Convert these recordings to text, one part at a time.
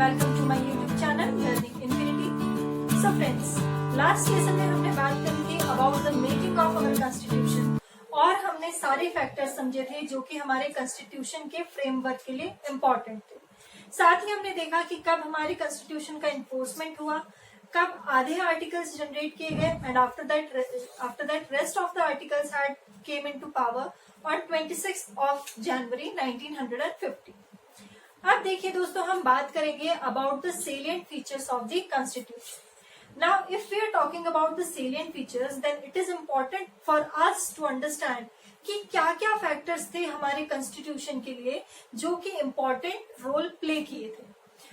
Welcome to my YouTube channel learning infinity. So friends, last lesson में हमने बात करी थी about the making of our constitution और हमने सारे फैक्टर्स समझे थे जो कि हमारे कॉन्स्टिट्यूशन के फ्रेमवर्क के लिए इम्पोर्टेंट थे। साथ ही हमने देखा कि कब हमारे कॉन्स्टिट्यूशन का इन्फोर्समेंट हुआ, कब आधे आर्टिकल्स जनरेट किए गए and after that rest of the articles had came into power on 26th of January 1950। अब देखिए दोस्तों, हम बात करेंगे about the salient features of the Constitution. Now, if we are talking about the salient features, then it is important for us to understand कि क्या क्या factors थे हमारे कॉन्स्टिट्यूशन के लिए जो कि इम्पोर्टेंट रोल प्ले किए थे।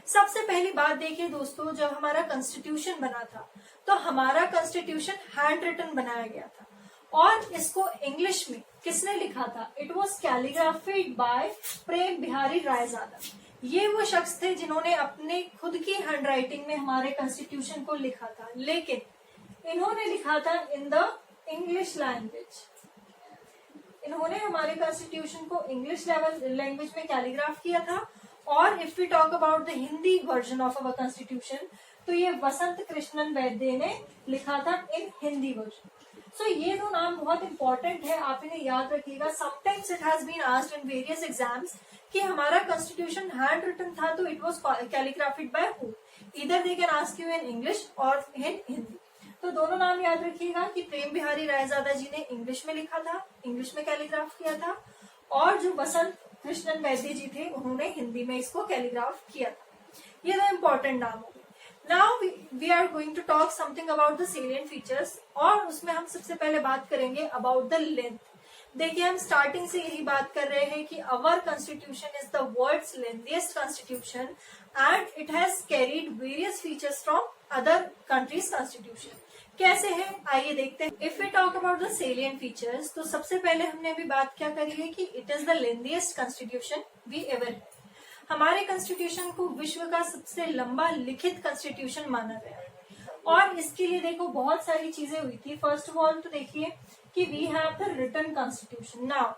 सबसे पहली बात देखिए दोस्तों, जब हमारा कॉन्स्टिट्यूशन बना था तो हमारा कॉन्स्टिट्यूशन हैंड रिटन बनाया गया था और इसको इंग्लिश में किसने लिखा था? इट वॉज कैलीग्राफिड बाय प्रेम बिहारी रायजादा। ये वो शख्स थे जिन्होंने अपने खुद की हैंड राइटिंग में हमारे कॉन्स्टिट्यूशन को लिखा था, लेकिन इन्होंने लिखा था इन द इंग्लिश लैंग्वेज। इन्होंने हमारे कॉन्स्टिट्यूशन को इंग्लिश लैंग्वेज में कैलीग्राफ किया था। और if we talk about the Hindi version of our constitution, तो ये वसंत कृष्णन वैद्य ने लिखा था इन हिंदी वर्जन। सो ये दो नाम बहुत इंपॉर्टेंट है, आप इन्हें याद रखिएगा। Sometimes it has been asked in various exams कि हमारा कॉन्स्टिट्यूशन हैंड रिटन था तो it was calligraphed by who? Either they can ask you in English और इन हिंदी। तो दोनों नाम याद रखिएगा कि प्रेम बिहारी रायजादा जी ने इंग्लिश में लिखा था, इंग्लिश में कैलीग्राफ किया था, और जो वसंत कृष्णन वैद्य जी थे उन्होंने हिंदी में इसको कैलीग्राफ किया था। ये दो इम्पोर्टेंट नाम हो गए। Now we are going to talk something about the salient features, और उसमें हम सबसे पहले बात करेंगे अबाउट द लेंथ। देखिए, हम स्टार्टिंग से यही बात कर रहे हैं कि our constitution is the world's lengthiest constitution and it has carried various features from other countries constitution. कैसे है, आइए देखते हैं। If we talk about the salient features, तो सबसे पहले हमने अभी बात क्या करी है कि it is the lengthiest constitution we ever had. हमारे कॉन्स्टिट्यूशन को विश्व का सबसे लंबा लिखित कॉन्स्टिट्यूशन माना गया है और इसके लिए देखो बहुत सारी चीजें हुई थी। फर्स्ट ऑफ ऑल तो देखिए कि we have the written constitution. Now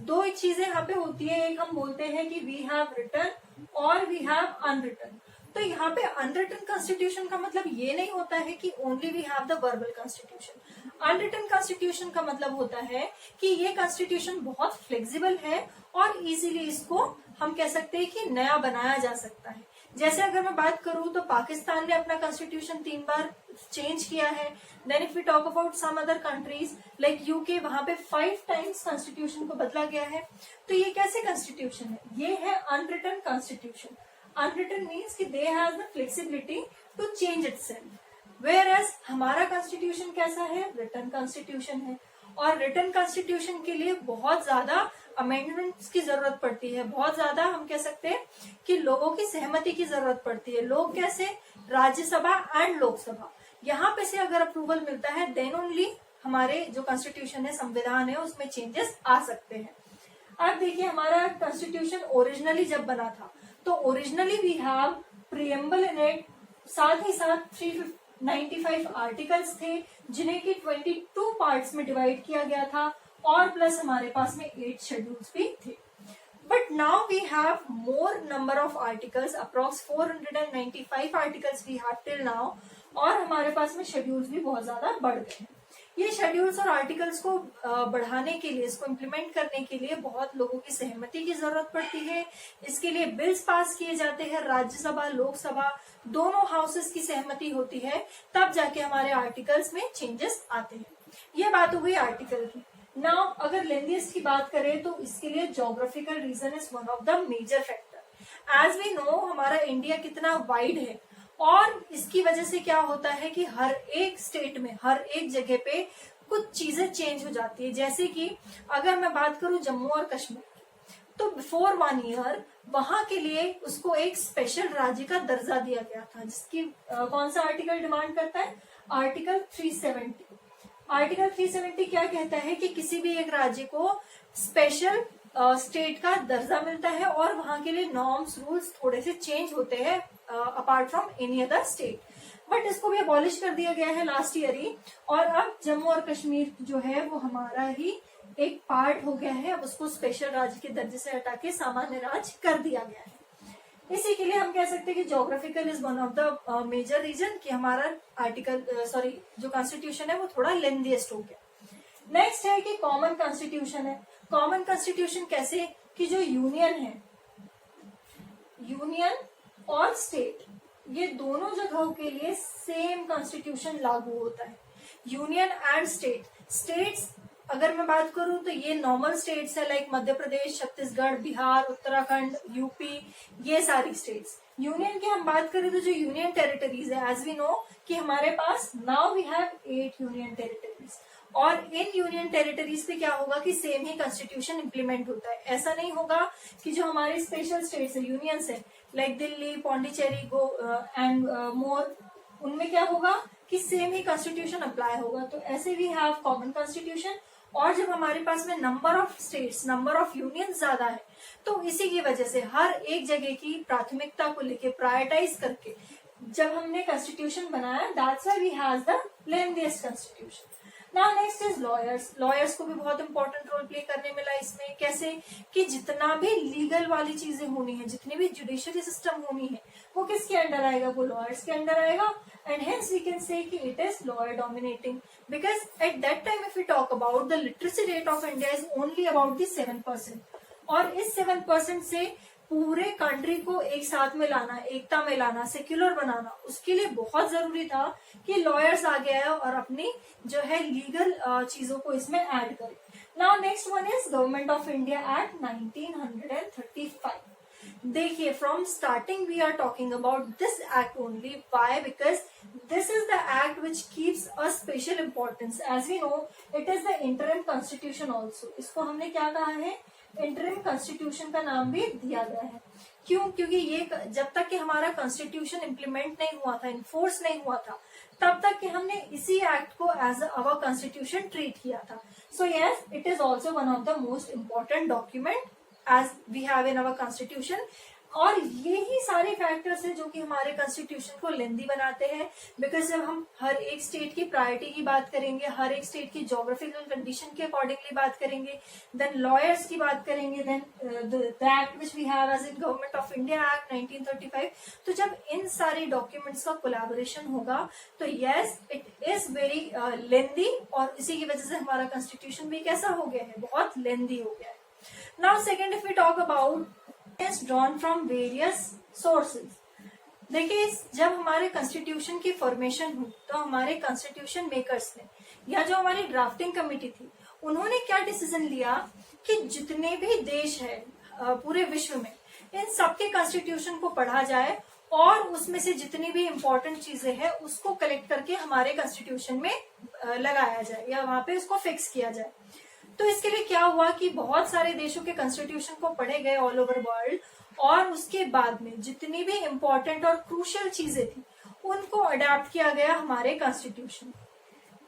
दो चीजें यहाँ पे होती है, एक हम बोलते हैं कि वी हैव रिटन और वी हैव अनरिटन। तो यहाँ पे अनरिटन कॉन्स्टिट्यूशन का मतलब ये नहीं होता है कि only we have the verbal constitution. Unwritten constitution का मतलब होता है कि ये कॉन्स्टिट्यूशन बहुत फ्लेक्सिबल है और इजीली इसको हम कह सकते हैं कि नया बनाया जा सकता है। जैसे अगर मैं बात करूं तो पाकिस्तान ने अपना कॉन्स्टिट्यूशन 3 बार चेंज किया है। Then if we talk about some other countries like UK, वहां पे 5 टाइम्स कॉन्स्टिट्यूशन को बदला गया है। तो ये कैसे कॉन्स्टिट्यूशन है? ये है अनरिटन कॉन्स्टिट्यूशन। अनरिटन मीन्स कि they have the flexibility to change itself, whereas हमारा कॉन्स्टिट्यूशन कैसा है? रिटन कॉन्स्टिट्यूशन है। और रिटन कॉन्स्टिट्यूशन के लिए बहुत ज्यादा अमेंडमेंट्स की जरूरत पड़ती है, बहुत ज्यादा हम कह सकते हैं कि लोगों की सहमति की जरूरत पड़ती है। लोग कैसे? राज्यसभा एंड लोकसभा, यहाँ पे से अगर अप्रूवल मिलता है देन ओनली हमारे जो कॉन्स्टिट्यूशन है, संविधान है, उसमें चेंजेस आ सकते हैं। अब देखिए, हमारा कॉन्स्टिट्यूशन ओरिजिनली जब बना था तो originally we have preamble in it, साथ ही साथ 395 आर्टिकल्स थे जिन्हें की 22 पार्ट्स में डिवाइड किया गया था और प्लस हमारे पास में 8 शेड्यूल्स भी थे। But now we have more number of articles, approx 495 articles we have till now, और हमारे पास में शेड्यूल्स भी बहुत ज्यादा बढ़ गए हैं। ये शेड्यूल्स और आर्टिकल्स को बढ़ाने के लिए, इसको इम्प्लीमेंट करने के लिए बहुत लोगों की सहमति की जरूरत पड़ती है। इसके लिए बिल्स पास किए जाते हैं, राज्यसभा लोकसभा दोनों हाउसेस की सहमति होती है, तब जाके हमारे आर्टिकल्स में चेंजेस आते हैं। ये बात हो गई आर्टिकल की। नाउ अगर लेंथीएस्ट की बात करें तो इसके लिए geographical reason is one of the major factor. As we know हमारा इंडिया कितना वाइड है और इसकी वजह से क्या होता है कि हर एक स्टेट में, हर एक जगह पे कुछ चीजें चेंज हो जाती है। जैसे कि अगर मैं बात करूं जम्मू और कश्मीर की, तो बिफोर 1 ईयर वहां के लिए उसको एक स्पेशल राज्य का दर्जा दिया गया था, जिसकी कौन सा आर्टिकल डिमांड करता है? आर्टिकल 370। आर्टिकल 370 क्या कहता है कि किसी भी एक राज्य को स्पेशल स्टेट का दर्जा मिलता है और वहां के लिए नॉर्म्स रूल्स थोड़े से चेंज होते हैं apart from any other state. But इसको भी अबॉलिश कर दिया गया है लास्ट ईयर ही, और अब जम्मू और कश्मीर जो है वो हमारा ही एक पार्ट हो गया है। अब उसको स्पेशल राज्य के दर्जे से हटा के सामान्य राज्य कर दिया गया है। इसी के लिए हम कह सकते हैं कि geographical is one of the major reason कि हमारा आर्टिकल जो कॉन्स्टिट्यूशन है वो थोड़ा लेंथीएस्ट हो गया। नेक्स्ट है कि कॉमन कॉन्स्टिट्यूशन है। कॉमन कॉन्स्टिट्यूशन कैसे कि जो यूनियन है, यूनियन और स्टेट, ये दोनों जगहों के लिए सेम कॉन्स्टिट्यूशन लागू होता है। यूनियन एंड स्टेट्स अगर मैं बात करूं तो ये नॉर्मल स्टेट्स है लाइक मध्य प्रदेश, छत्तीसगढ़, बिहार, उत्तराखंड, यूपी, ये सारी स्टेट्स। यूनियन की हम बात करें तो जो यूनियन टेरिटरीज है, एज वी नो कि हमारे पास now we have 8 union territories, और इन यूनियन टेरिटरीज पे क्या होगा कि सेम ही कॉन्स्टिट्यूशन इंप्लीमेंट होता है। ऐसा नहीं होगा कि जो हमारे स्पेशल स्टेट्स है, यूनियंस है like Delhi, Pondicherry and more, उनमें क्या होगा कि सेम ही कॉन्स्टिट्यूशन अप्लाई होगा। तो ऐसे वी हैव कॉमन कॉन्स्टिट्यूशन। और जब हमारे पास में number of states, number of union ज्यादा है, तो इसी की वजह से हर एक जगह की प्राथमिकता को लेके प्रायोरिटाइज करके जब हमने कॉन्स्टिट्यूशन बनाया, that's why we have the lengthiest constitution. Now next is lawyers. Lawyers को भी बहुत इंपॉर्टेंट रोल प्ले करने मिला इसमें। कैसे कि जितना भी लीगल वाली चीजें होनी है, जितनी भी जुडिशरी सिस्टम होनी है, वो किसके अंडर आएगा, वो लॉयर्स के अंडर आएगा। And hence we can say कि it is lawyer dominating, because at that time if we talk about the literacy rate of India is only about the 7%, और इस 7% से पूरे कंट्री को एक साथ में लाना, एकता में लाना, सेक्युलर बनाना, उसके लिए बहुत जरूरी था कि लॉयर्स आगे आए और अपनी जो है लीगल चीजों को इसमें ऐड करें। Now next one is government of India act 1935। देखिए from starting we are talking about this act only. Why? Because this is the act which keeps a special importance. As we know it is the interim constitution also. इसको हमने क्या कहा है, interim constitution का नाम भी दिया गया है। क्यों? क्योंकि ये जब तक कि हमारा कॉन्स्टिट्यूशन इम्प्लीमेंट नहीं हुआ था, इन्फोर्स नहीं हुआ था, तब तक कि हमने इसी एक्ट को एज अवर कॉन्स्टिट्यूशन ट्रीट किया था। So yes, it is also one of the most important document as we have in our constitution. और ये ही सारे फैक्टर्स हैं जो कि हमारे कॉन्स्टिट्यूशन को लेंदी बनाते हैं। बिकॉज जब हम हर एक स्टेट की प्रायोरिटी की बात करेंगे, हर एक स्टेट की ज्योग्राफिकल कंडीशन के अकॉर्डिंगली बात करेंगे, देन लॉयर्स की बात करेंगे, then the act which we have as in government of India act 1935। तो जब इन सारे डॉक्यूमेंट्स का कोलैबोरेशन होगा तो yes, it is very lengthy, और इसी की वजह से हमारा कॉन्स्टिट्यूशन भी कैसा हो गया है, बहुत लेंदी हो गया है। Now second, if we talk about is drawn from various sources। देखिए जब हमारे कॉन्स्टिट्यूशन की फॉर्मेशन हुई तो हमारे कॉन्स्टिट्यूशन मेकर्स ने या जो हमारी ड्राफ्टिंग कमेटी थी, उन्होंने क्या डिसीजन लिया कि जितने भी देश है पूरे विश्व में, इन सबके कॉन्स्टिट्यूशन को पढ़ा जाए और उसमें से जितनी भी इम्पोर्टेंट चीजें हैं उसको कलेक्ट करके हमारे कॉन्स्टिट्यूशन में लगाया जाए या वहां पे उसको फिक्स किया जाए। तो इसके लिए क्या हुआ कि बहुत सारे देशों के कॉन्स्टिट्यूशन को पढ़े गए ऑल ओवर वर्ल्ड, और उसके बाद में जितनी भी इम्पोर्टेंट और क्रूशियल चीजें थी उनको अडेप्ट किया गया हमारे कॉन्स्टिट्यूशन।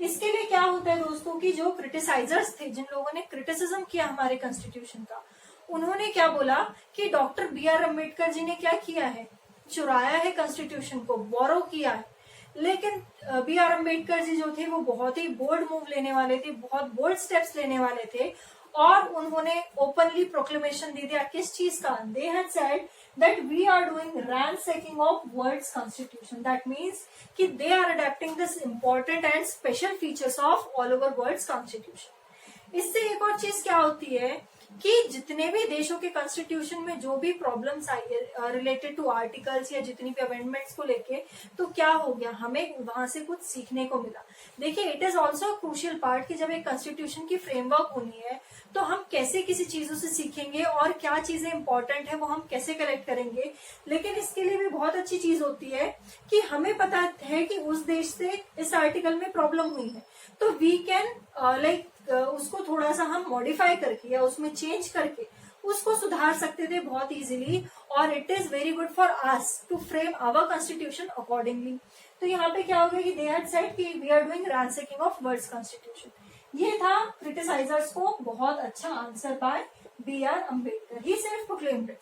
इसके लिए क्या होता है दोस्तों कि जो क्रिटिसाइजर्स थे, जिन लोगों ने क्रिटिसिज्म किया हमारे कॉन्स्टिट्यूशन का, उन्होंने क्या बोला कि डॉक्टर BR अम्बेडकर जी ने क्या किया है, चुराया है कॉन्स्टिट्यूशन को, बोरो किया है। लेकिन BR अम्बेडकर जी जो थे वो बहुत ही बोल्ड मूव लेने वाले थे, बहुत बोल्ड स्टेप्स लेने वाले थे, और उन्होंने ओपनली प्रोक्लेमेशन दे दिया किस चीज का, they had said that we are doing ransacking of world's constitution. That means कि they are adapting this important and special features of all over world's constitution. इससे एक और चीज क्या होती है कि जितने भी देशों के कॉन्स्टिट्यूशन में जो भी प्रॉब्लम्स आई है रिलेटेड टू आर्टिकल्स या जितनी भी अमेंडमेंट्स को लेके, तो क्या हो गया, हमें वहां से कुछ सीखने को मिला। देखिए it is also crucial part कि जब एक कॉन्स्टिट्यूशन की फ्रेमवर्क होनी है तो हम कैसे किसी चीजों से सीखेंगे और क्या चीजें इंपॉर्टेंट है वो हम कैसे कलेक्ट करेंगे। लेकिन इसके लिए भी बहुत अच्छी चीज होती है कि हमें पता है कि उस देश से इस आर्टिकल में प्रॉब्लम हुई है, तो वी कैन उसको थोड़ा सा हम मॉडिफाई करके या उसमें चेंज करके उसको सुधार सकते थे बहुत इजीली, और it is very good for us to frame our constitution accordingly. तो यहाँ पे क्या हो गया कि दे हैड सेड कि we are doing ransacking of world's constitution. ये था क्रिटिसाइजर्स को बहुत अच्छा answer by BR Ambedkar, he self proclaimed it.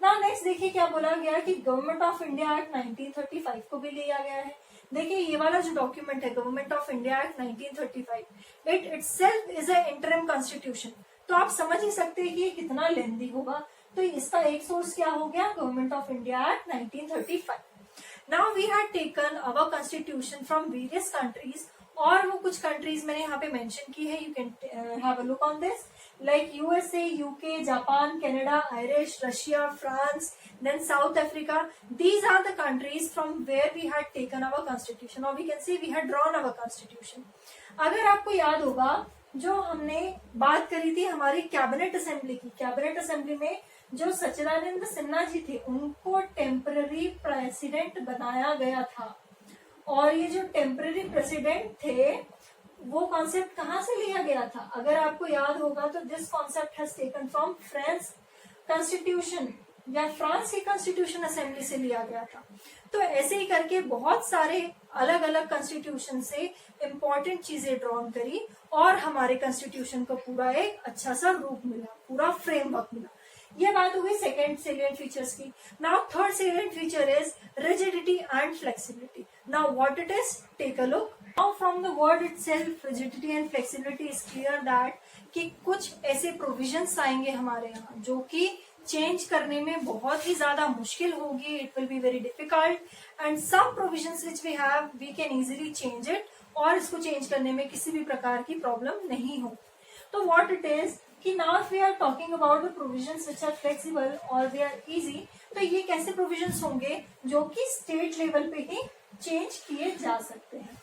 Now next देखिए क्या बोला गया कि गवर्नमेंट ऑफ इंडिया एक्ट 1935 को भी लिया गया है। देखिए ये वाला जो डॉक्यूमेंट है government of India act 1935, it itself is a interim constitution. तो आप समझ ही सकते हैं कि ये कितना लेंदी होगा। तो इसका एक सोर्स क्या हो गया, government of India act 1935। Now we had taken our constitution from various countries, और वो कुछ कंट्रीज मैंने यहाँ पे मेंशन की है, you can have a look on this, like USA, UK, Japan, Canada, Irish, Russia, France, then South Africa. These are the countries from where we had taken our constitution, or we can say we had drawn our constitution. अगर आपको याद होगा, जो हमने बात करी थी हमारी कैबिनेट असेंबली की, कैबिनेट असेंबली में जो सच्चिदानंद सिन्हा जी थे उनको टेम्पररी प्रेसिडेंट बनाया गया था, और ये जो टेम्पररी प्रेसिडेंट थे वो कॉन्सेप्ट कहाँ से लिया गया था, अगर आपको याद होगा तो this concept has taken from French constitution, या फ्रांस की कॉन्स्टिट्यूशन असेंबली से लिया गया था। तो ऐसे ही करके बहुत सारे अलग अलग कॉन्स्टिट्यूशन से इंपॉर्टेंट चीजें ड्रॉन करी, और हमारे कॉन्स्टिट्यूशन को पूरा एक अच्छा सा रूप मिला, पूरा फ्रेमवर्क मिला। ये बात हो गई सेकेंड सेलिएंट फीचर्स की। Now third salient feature is rigidity and flexibility. Now what it is, take a look. Now from the word itself rigidity and flexibility is clear that कि कुछ ऐसे प्रोविजंस आएंगे हमारे यहाँ जो कि चेंज करने में बहुत ही ज्यादा मुश्किल होगी, it will be very difficult, and some provisions which we have we can easily change it, और इसको चेंज करने में किसी भी प्रकार की प्रॉब्लम नहीं हो। तो व्हाट इट इज कि now if we are talking about the provisions which are flexible और दे आर इजी, तो ये कैसे प्रोविजंस होंगे जो कि स्टेट लेवल पे ही चेंज किए जा सकते हैं।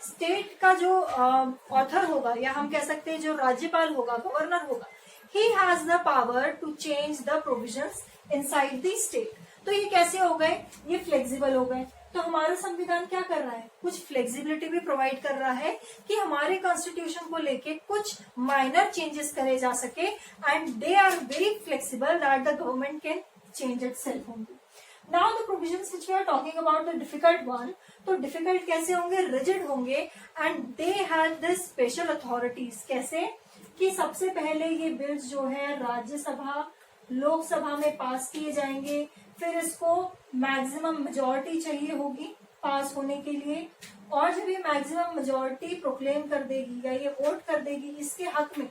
स्टेट का जो ऑथर होगा, या हम कह सकते हैं जो राज्यपाल होगा, गवर्नर होगा, he has the power to change the provisions inside the state। तो ये कैसे हो गए, ये फ्लेक्सिबल हो गए। तो हमारा संविधान क्या कर रहा है, कुछ फ्लेक्सिबिलिटी भी प्रोवाइड कर रहा है कि हमारे कॉन्स्टिट्यूशन को लेके कुछ माइनर चेंजेस करे जा सके, and they are very flexible that the government can change itself only. Now the provisions which we are talking about the difficult one, तो डिफिकल्ट कैसे होंगे, रिजिड होंगे, and they have this special authorities. कैसे कि सबसे पहले ये bills जो है राज्यसभा लोकसभा में पास किए जाएंगे, फिर इसको मैक्सिमम मेजोरिटी चाहिए होगी पास होने के लिए, और जब ये मैक्सिमम मेजोरिटी प्रोक्लेम कर देगी या ये वोट कर देगी इसके हक में,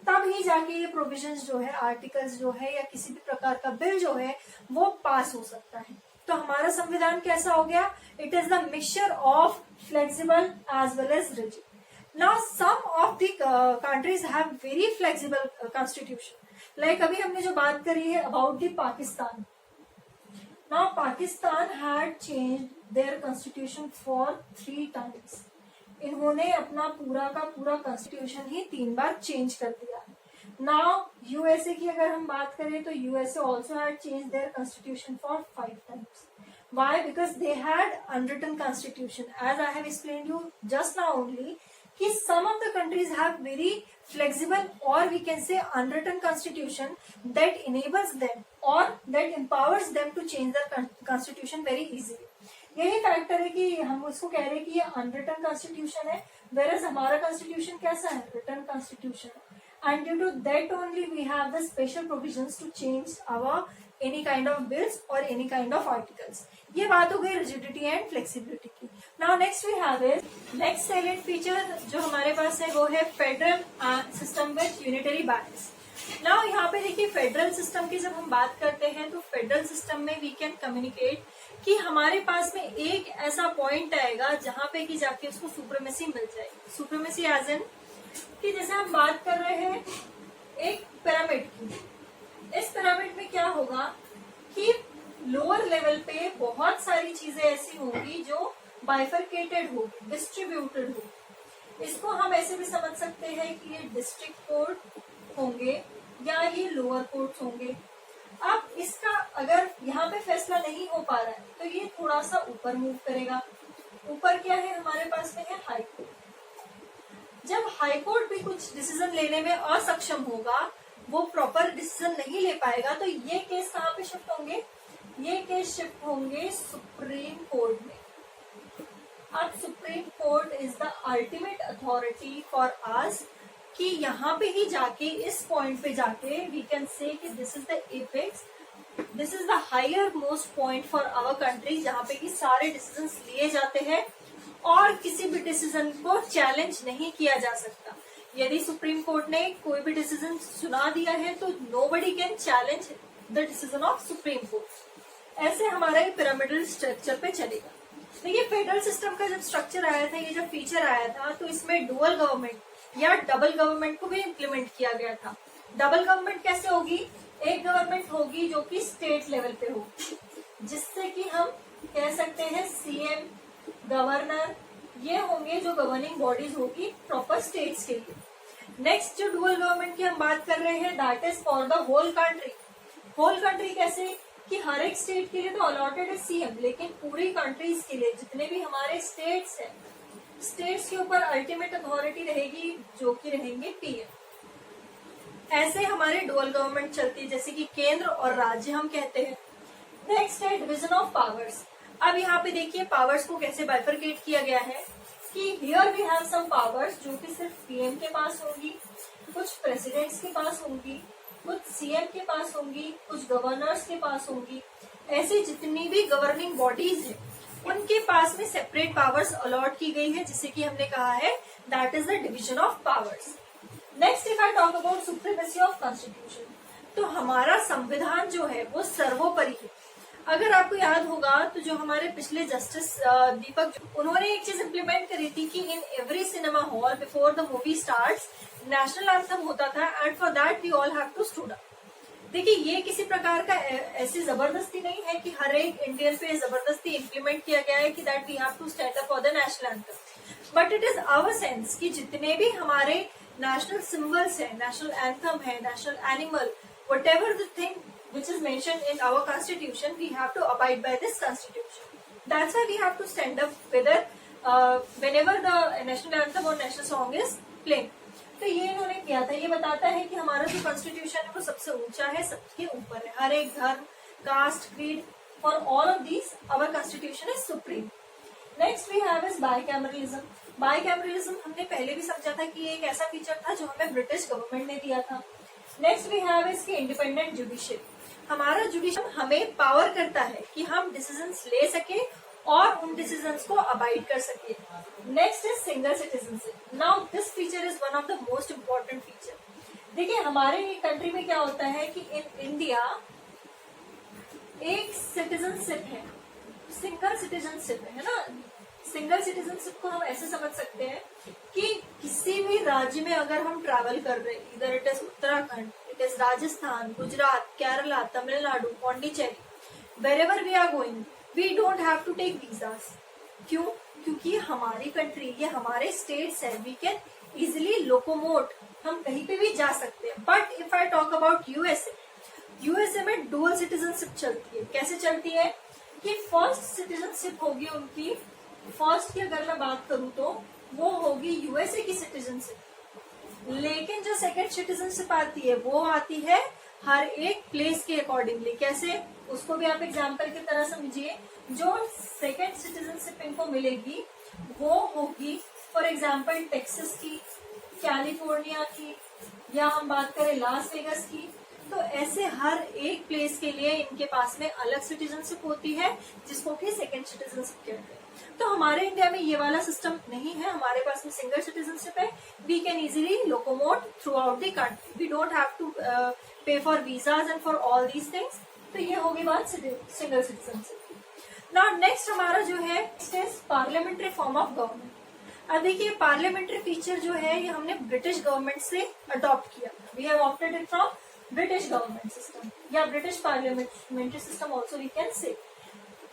तब ही जाके ये प्रोविजंस जो है, आर्टिकल्स जो है, या किसी भी प्रकार का बिल जो है वो पास हो सकता है। तो हमारा संविधान कैसा हो गया, it is the mixture of flexible as well as rigid. Now some of the countries have very flexible constitution. Like अभी हमने जो बात करी है about the Pakistan. Now Pakistan had changed their constitution for 3 times. इन्होंने अपना पूरा का पूरा constitution ही 3 बार चेंज कर दिया। Now USA की अगर हम बात करें तो USA also had changed their constitution for 5 times. Why? Because they had unwritten constitution. As I have explained you just now only, कि some of the countries have very flexible or we can say unwritten constitution that enables them or that empowers them to change their constitution very easily. यही factor है कि हम उसको कह रहे हैं कि ये अनरिटन कॉन्स्टिट्यूशन है, whereas हमारा कॉन्स्टिट्यूशन कैसा है, written constitution, and due to that only we have the special provisions to change our any kind of bills or any kind of articles. ये बात हो गई रिजिडिटी एंड फ्लेक्सिबिलिटी की। Now next we have is next silent feature जो हमारे पास है वो है federal system with unitary balance. Now यहाँ पे देखिए फेडरल सिस्टम की जब हम बात करते हैं तो फेडरल सिस्टम में वी कैन कम्युनिकेट कि हमारे पास में एक ऐसा पॉइंट आएगा जहाँ पे कि जाके उसको सुप्रीमेसी मिल जाएगी। सुप्रीमेसी एज इन कि जैसे हम बात कर रहे हैं एक पिरामिड की, इस पिरामिड में क्या होगा कि लोअर लेवल पे बहुत सारी चीजें ऐसी होंगी जो बाइफरकेटेड होगी, डिस्ट्रीब्यूटेड होगी। इसको हम ऐसे भी समझ सकते हैं कि ये डिस्ट्रिक्ट कोर्ट होंगे या ये लोअर कोर्ट होंगे। अब इसका अगर यहाँ पे फैसला नहीं हो पा रहा है तो ये थोड़ा सा ऊपर मूव करेगा। ऊपर क्या है हमारे पास में है हाई कोर्ट। जब हाई कोर्ट भी कुछ डिसीजन लेने में असक्षम होगा, वो प्रॉपर डिसीजन नहीं ले पाएगा, तो ये केस कहाँ पे शिफ्ट होंगे, ये केस शिफ्ट होंगे सुप्रीम कोर्ट में। अब supreme court is the ultimate authority for us कि यहाँ पे ही जाके इस पॉइंट पे जाके we can say that this is the apex, this is the higher most point for our country, जहाँ पे कि सारे डिसीजंस लिए जाते हैं और किसी भी डिसीजन को चैलेंज नहीं किया जा सकता। यदि सुप्रीम कोर्ट ने कोई भी डिसीजन सुना दिया है तो nobody can challenge the decision of supreme court. ऐसे हमारा ये पिरामिडल स्ट्रक्चर पे चलेगा। देखिए फेडरल सिस्टम का जब स्ट्रक्चर आया था, ये जब फीचर आया था, तो इसमें डुअल गवर्नमेंट या डबल गवर्नमेंट को भी इम्प्लीमेंट किया गया था। डबल गवर्नमेंट कैसे होगी? एक गवर्नमेंट होगी जो कि स्टेट लेवल पे होगी, जिससे कि हम कह सकते हैं सीएम, गवर्नर, ये होंगे जो गवर्निंग बॉडीज होगी प्रॉपर स्टेट्स के लिए। नेक्स्ट जो डुअल गवर्नमेंट की हम बात कर रहे हैं, that is for the whole country. Whole country कैसे कि हर एक स्टेट के लिए तो अलॉटेड है सीएम, लेकिन पूरी कंट्रीज के लिए जितने भी हमारे स्टेट्स हैं, स्टेट्स के ऊपर अल्टीमेट अथॉरिटी रहेगी जो कि रहेंगे पीएम। ऐसे हमारे डुअल गवर्नमेंट चलती है, जैसे कि केंद्र और राज्य हम कहते हैं। नेक्स्ट है डिवीजन ऑफ पावर्स। अब यहाँ पे देखिए पावर्स को कैसे बाइफरकेट किया गया है कि here we have some powers जो कि सिर्फ पीएम के पास होंगी, कुछ प्रेसिडेंट्स के पास होंगी, कुछ सीएम के पास होंगी, कुछ गवर्नर्स के पास होंगी। ऐसी जितनी भी गवर्निंग बॉडीज है उनके पास में सेपरेट पावर्स अलॉट की गई है, जिसे कि हमने कहा है that is the division of powers. Next if I talk about supremacy of constitution, तो हमारा संविधान जो है वो सर्वोपरि है। अगर आपको याद होगा तो जो हमारे पिछले जस्टिस दीपक, उन्होंने एक चीज इम्प्लीमेंट करी थी कि in every cinema hall before the movie starts national anthem होता था, and for that we all have to stood up. देखिए ये किसी प्रकार का ऐसी जबरदस्ती नहीं है कि हर एक इंडियन पे जबरदस्ती इम्प्लीमेंट किया गया है कि that we have to stand up for the national anthem, but it is our sense कि जितने भी हमारे नेशनल सिंबल्स है, नेशनल एंथम है, national animal, whatever the thing which is mentioned in our constitution, we have to abide by this constitution. That's why we have to stand up whenever the national anthem or national song is playing. तो ये इन्होंने किया था। ये बताता है कि हमारा जो कॉन्स्टिट्यूशन है वो सबसे ऊंचा है, सबके ऊपर है, हर एक धर्म, caste, creed, for all of these our constitution is supreme. Next we have is bicameralism. Bicameralism हमने पहले भी समझा था कि एक ऐसा फीचर था जो हमें ब्रिटिश गवर्नमेंट ने दिया था। नेक्स्ट वी हैव इसके इंडिपेंडेंट जुडिशियल। हमारा जुडिशियल हमें पावर करता है कि हम डिसीजंस ले सके और उन डिसीजंस को अबाइड कर सके। Next is single citizenship. Now this feature is one of the most important feature. देखिए हमारे कंट्री में क्या होता है कि इन इंडिया एक सिटीजनशिप है, सिंगल सिटीजनशिप है ना। सिंगल सिटीजनशिप को हम ऐसे समझ सकते हैं कि किसी भी राज्य में अगर हम ट्रैवल कर रहे हैं, इधर it is Uttarakhand, it is Rajasthan, Gujarat, Kerala, Tamil Nadu, Pondicherry, wherever we are going, we don't have to take visas. क्यों? क्योंकि हमारी कंट्री, ये हमारे स्टेट्स है, वी कैन इजिली लोकोमोट, हम कहीं पे भी जा सकते हैं। But if I talk about USA, USA में डुअल सिटीजनशिप चलती है। कैसे चलती है कि फर्स्ट सिटीजनशिप होगी उनकी, फर्स्ट की अगर मैं बात करूं तो वो होगी यूएसए की सिटीजनशिप, लेकिन जो सेकंड सिटीजनशिप आती है वो आती है हर एक प्लेस के अकॉर्डिंगली। कैसे? उसको भी आप एग्जाम्पल की तरह समझिए। जो सेकंड सिटीजनशिप इनको मिलेगी वो होगी फॉर एग्जाम्पल टेक्सास की, कैलिफोर्निया की, या हम बात करें लास वेगस की। तो ऐसे हर एक प्लेस के लिए इनके पास में अलग सिटीजनशिप होती है, जिसको कि सेकंड सिटीजनशिप कहते हैं। तो हमारे इंडिया में ये वाला सिस्टम नहीं है, हमारे पास में सिंगल सिटीजनशिप है। We can easily locomote throughout the country, we don't have to pay for visas and for all these things. तो ये होगी बात सिंगल सिटीजनशिप की। नाउ नेक्स्ट हमारा जो है पार्लियामेंट्री फॉर्म ऑफ गवर्नमेंट। अब देखिए पार्लियामेंट्री फीचर जो है ये हमने ब्रिटिश गवर्नमेंट से अडॉप्ट किया। We have opted it from British government system या British parliamentary system also we can say.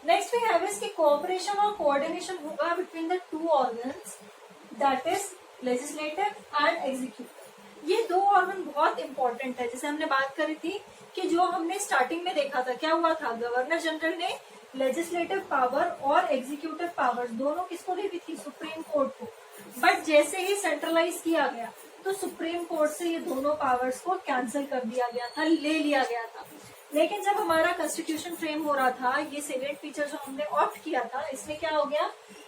Next we have इसकी कोऑपरेशन और कोऑर्डिनेशन होगा between the two organs, that is legislative and executive. ये दो organ बहुत important है। जैसे हमने बात करी थी कि जो हमने स्टार्टिंग में देखा था, क्या हुआ था, गवर्नर जनरल ने लेजिस्लेटिव पावर और एग्जीक्यूटिव पावर दोनों किसको दी थी? सुप्रीम कोर्ट को। बट जैसे ही सेंट्रलाइज किया गया तो सुप्रीम कोर्ट से ये दोनों पावर्स को कैंसिल कर दिया गया था, ले लिया गया था। लेकिन जब हमारा कॉन्स्टिट्यूशन फ्रेम हो रहा था, ये सेलेक्ट फीचर जो हमने ऑप्ट किया था, इसमें क्या हो गया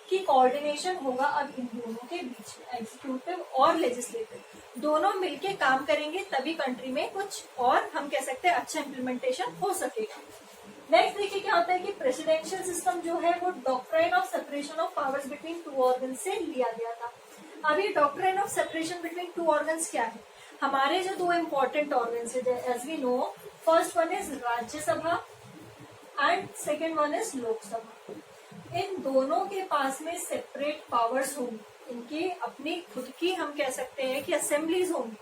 कि कोऑर्डिनेशन होगा अब इन दोनों के बीच में, एग्जीक्यूटिव और लेजिस्लेटिव दोनों मिलके काम करेंगे, तभी कंट्री में कुछ और हम कह सकते हैं अच्छा इम्प्लीमेंटेशन हो सकेगा। नेक्स्ट देखिए क्या होता है कि प्रेसिडेंशियल सिस्टम जो है वो doctrine of separation of powers between two organ से लिया गया था। अब ये doctrine of separation between two organs क्या है? हमारे जो दो इम्पोर्टेंट ऑर्गन्स है, as we know, first one is Rajya Sabha and second one is Lok Sabha. इन दोनों के पास में सेपरेट पावर्स होंगी, इनकी अपनी खुद की हम कह सकते हैं कि असेंबलीज होंगी,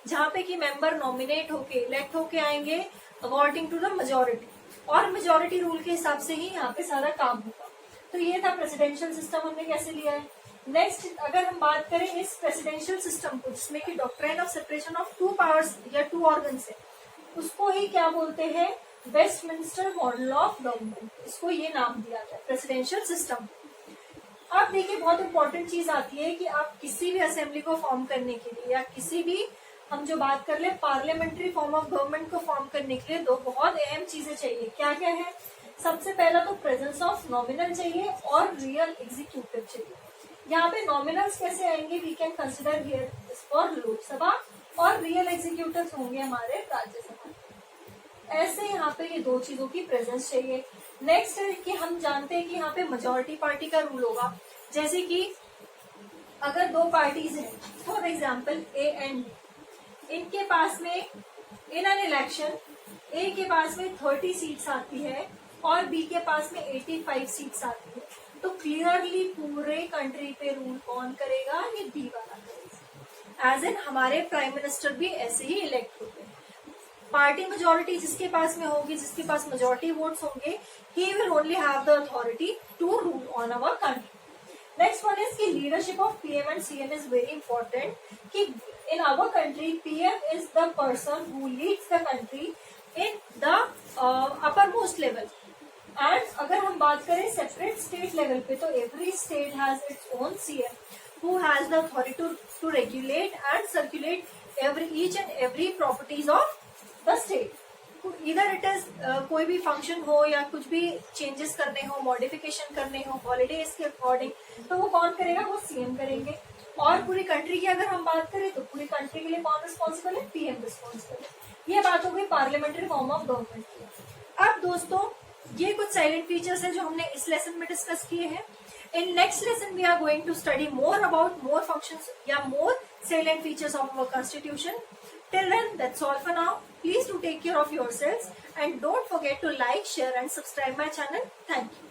जहाँ पे कि मेंबर नॉमिनेट होके इलेक्ट होके आएंगे अकॉर्डिंग टू द मेजोरिटी, और मेजोरिटी रूल के हिसाब से ही यहाँ पे सारा काम होगा। तो ये था प्रेसिडेंशियल सिस्टम, हमने कैसे लिया है। नेक्स्ट अगर हम बात करें इस प्रेसिडेंशियल सिस्टम को, जिसमें कि doctrine of separation of two powers या टू ऑर्गन्स है, उसको ही क्या बोलते हैं? वेस्टमिंस्टर मॉडल ऑफ गवर्नमेंट, इसको ये नाम दिया गया प्रेसिडेंशियल सिस्टम। अब देखिए बहुत इंपॉर्टेंट चीज आती है कि आप किसी भी असेंबली को फॉर्म करने के लिए या किसी भी हम जो बात कर ले पार्लियामेंट्री फॉर्म ऑफ गवर्नमेंट को फॉर्म करने के लिए दो बहुत अहम चीजें चाहिए। क्या क्या है? सबसे पहला तो प्रेजेंस ऑफ नॉमिनल चाहिए और रियल एग्जीक्यूटिव चाहिए। यहाँ पे नॉमिनल्स कैसे आएंगे? We can consider here for Lok Sabha, और रियल एग्जीक्यूटिव होंगे हमारे राज्यसभा। ऐसे यहाँ पे ये दो चीजों की प्रेजेंस चाहिए। नेक्स्ट है कि हम जानते हैं कि यहाँ पे मेजोरिटी पार्टी का रूल होगा। जैसे कि अगर दो पार्टीज हैं, for example A and B, इनके पास में इन एन इलेक्शन ए के पास में 30 सीट्स आती है और बी के पास में 85 सीट्स आती है, तो क्लियरली पूरे कंट्री पे रूल कौन करेगा? ये बी वाला करेगा। एज इन हमारे प्राइम मिनिस्टर भी ऐसे ही इलेक्ट होते हैं। पार्टी मेजोरिटी जिसके पास में होगी, जिसके पास मेजोरिटी वोट्स होंगे, he will only have the authority to rule on our country. Next one is key leadership of PM and CM is very important, कि in our country PM is the person who leads the country in the upper most level. And अगर हम बात करें separate state level पे, तो every state has its own CM who has the authority to regulate and circulate each and every properties of the state. इधर it is कोई भी function हो या कुछ भी चेंजेस करने हो, मॉडिफिकेशन करने हो हॉलीडेज के अकॉर्डिंग, तो वो कौन करेगा? वो सीएम करेंगे। और पूरी कंट्री की अगर हम बात करें तो पूरी कंट्री के लिए कौन रिस्पॉन्सिबल है? पीएम रिस्पॉन्सिबल है। ये बात हो गई पार्लियामेंट्री फॉर्म ऑफ गवर्नमेंट की। अब दोस्तों ये कुछ साइलेंट फीचर्स है जो हमने इस लेसन में डिस्कस किए हैं। In next lesson, we are going to study more about more functions, more salient features of our constitution. Till then, that's all for now. Please do take care of yourselves and don't forget to like, share and subscribe my channel. Thank you.